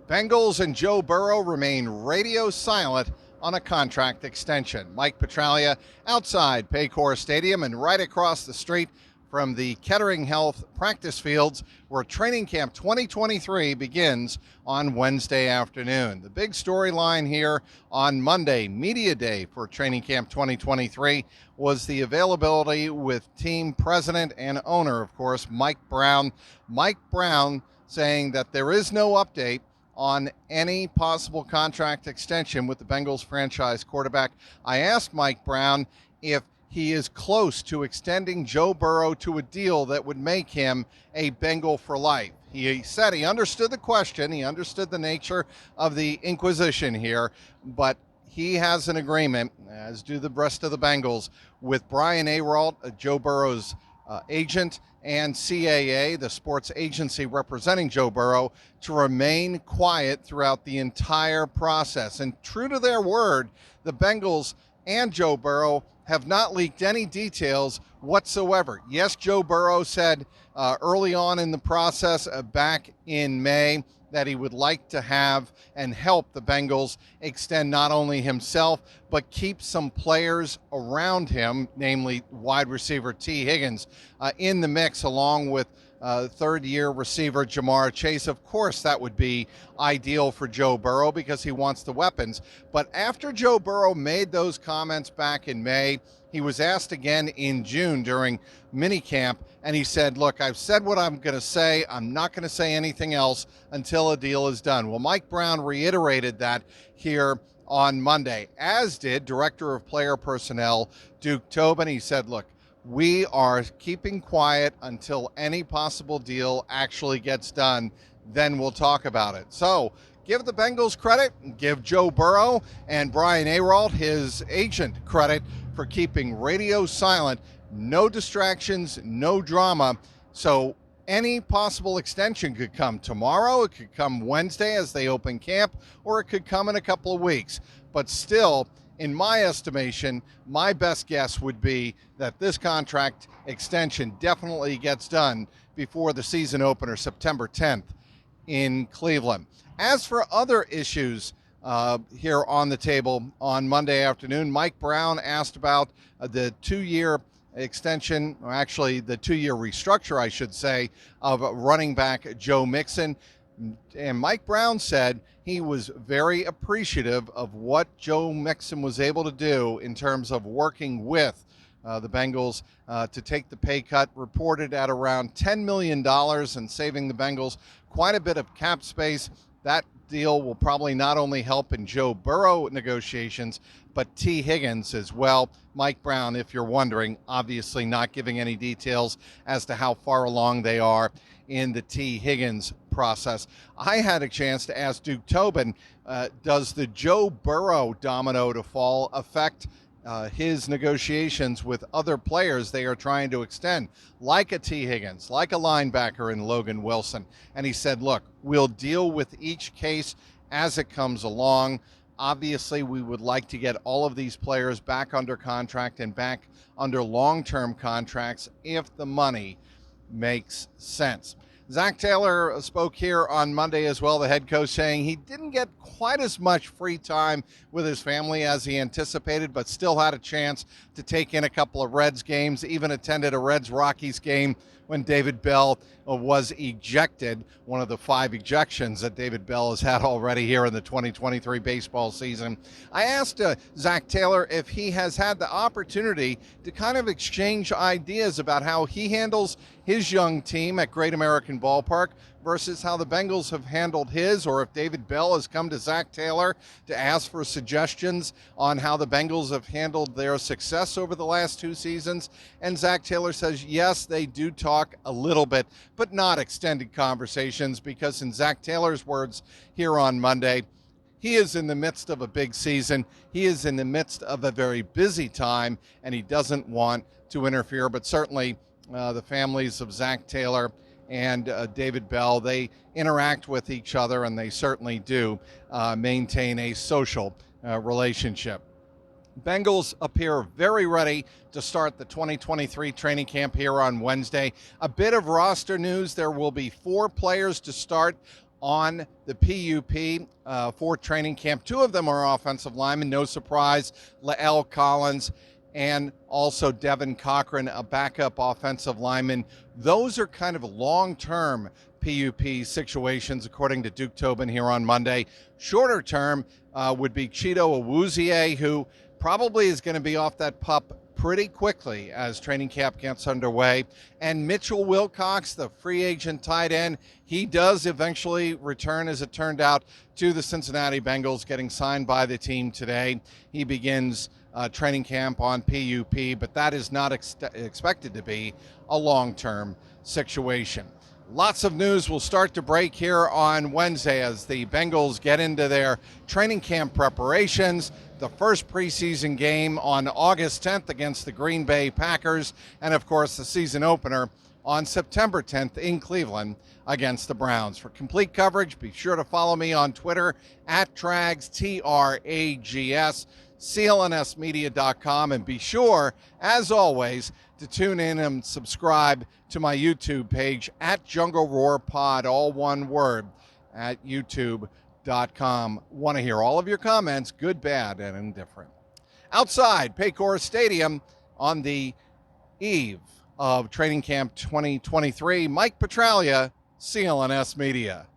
Bengals and Joe Burrow remain radio silent on a contract extension. Mike Petraglia outside Paycor Stadium and right across the street from the Kettering Health practice fields where training camp 2023 begins on Wednesday afternoon. The big storyline here on Monday, media day for training camp 2023, was the availability with team president and owner, of course, Mike Brown. Mike Brown saying that there is no update on any possible contract extension with the Bengals franchise quarterback. I asked Mike Brown if he is close to extending Joe Burrow to a deal that would make him a Bengal for life. He said he understood the question, he understood the nature of the inquisition here, but he has an agreement, as do the rest of the Bengals, with Brian Aralt, Joe Burrow's agent, and CAA, the sports agency representing Joe Burrow, to remain quiet throughout the entire process. And true to their word, the Bengals and Joe Burrow have not leaked any details whatsoever. Yes, Joe Burrow said early on in the process, back in May, that he would like to have and help the Bengals extend not only himself, but keep some players around him, namely wide receiver T. Higgins, in the mix, along with third-year receiver Jamar Chase. Of course, that would be ideal for Joe Burrow because he wants the weapons. But after Joe Burrow made those comments back in May, he was asked again in June during minicamp, and he said, look, I've said what I'm going to say. I'm not going to say anything else until a deal is done. Well, Mike Brown reiterated that here on Monday, as did Director of Player Personnel Duke Tobin. He said, look, we are keeping quiet until any possible deal actually gets done. Then we'll talk about it. So give the Bengals credit, give Joe Burrow and Brian Aralt, his agent, credit for keeping radio silent. No distractions, no drama. So any possible extension could come tomorrow, it could come Wednesday as they open camp, or it could come in a couple of weeks. But still, in my estimation, my best guess would be that this contract extension definitely gets done before the season opener, September 10th in Cleveland. As for other issues here on the table on Monday afternoon, Mike Brown asked about the 2-year extension, or actually the 2-year restructure, I should say, of running back Joe Mixon. And Mike Brown said he was very appreciative of what Joe Mixon was able to do in terms of working with the Bengals to take the pay cut, reported at around $10 million, and saving the Bengals quite a bit of cap space. That deal will probably not only help in Joe Burrow negotiations, but T. Higgins as well. Mike Brown, if you're wondering, obviously not giving any details as to how far along they are in the T. Higgins process. I had a chance to ask Duke Tobin, does the Joe Burrow domino to fall affect his negotiations with other players they are trying to extend, like a T. Higgins, like a linebacker in Logan Wilson? And he said, look, we'll deal with each case as it comes along. Obviously, we would like to get all of these players back under contract and back under long-term contracts if the money makes sense. Zach Taylor spoke here on Monday as well, the head coach, saying he didn't get quite as much free time with his family as he anticipated, but still had a chance to take in a couple of Reds games, even attended a Reds-Rockies game when David Bell was ejected, one of the 5 ejections that David Bell has had already here in the 2023 baseball season. I asked Zach Taylor if he has had the opportunity to kind of exchange ideas about how he handles his young team at Great American Ballpark versus how the Bengals have handled his, or if David Bell has come to Zach Taylor to ask for suggestions on how the Bengals have handled their success over the last 2 seasons. And Zach Taylor says, yes, they do talk a little bit, but not extended conversations, because in Zach Taylor's words here on Monday, he is in the midst of a big season. He is in the midst of a very busy time, and he doesn't want to interfere. But certainly the families of Zach Taylor and David Bell, they interact with each other, and they certainly do maintain a social relationship. Bengals appear very ready to start the 2023 training camp here on Wednesday. A bit of roster news. There will be 4 players to start on the PUP for training camp. Two of them are offensive linemen, no surprise, Lael Collins and also Devin Cochran, a backup offensive lineman. Those are kind of long-term PUP situations, according to Duke Tobin here on Monday. Shorter term would be Cheeto Awuzie, who probably is going to be off that pup pretty quickly as training camp gets underway. And Mitchell Wilcox, the free agent tight end, he does eventually return, as it turned out, to the Cincinnati Bengals, getting signed by the team today. He begins training camp on PUP, but that is not expected to be a long-term situation. Lots of news will start to break here on Wednesday as the Bengals get into their training camp preparations. The first preseason game on August 10th against the Green Bay Packers, and of course the season opener on September 10th in Cleveland against the Browns. For complete coverage, be sure to follow me on Twitter at Trags, Trags, clnsmedia.com, and be sure, as always, to tune in and subscribe to my YouTube page at Jungle Roar Pod, all one word, at youtube.com. Want to hear all of your comments, good, bad, and indifferent. Outside Paycor Stadium on the eve of Training Camp 2023, Mike Petraglia, CLNS Media.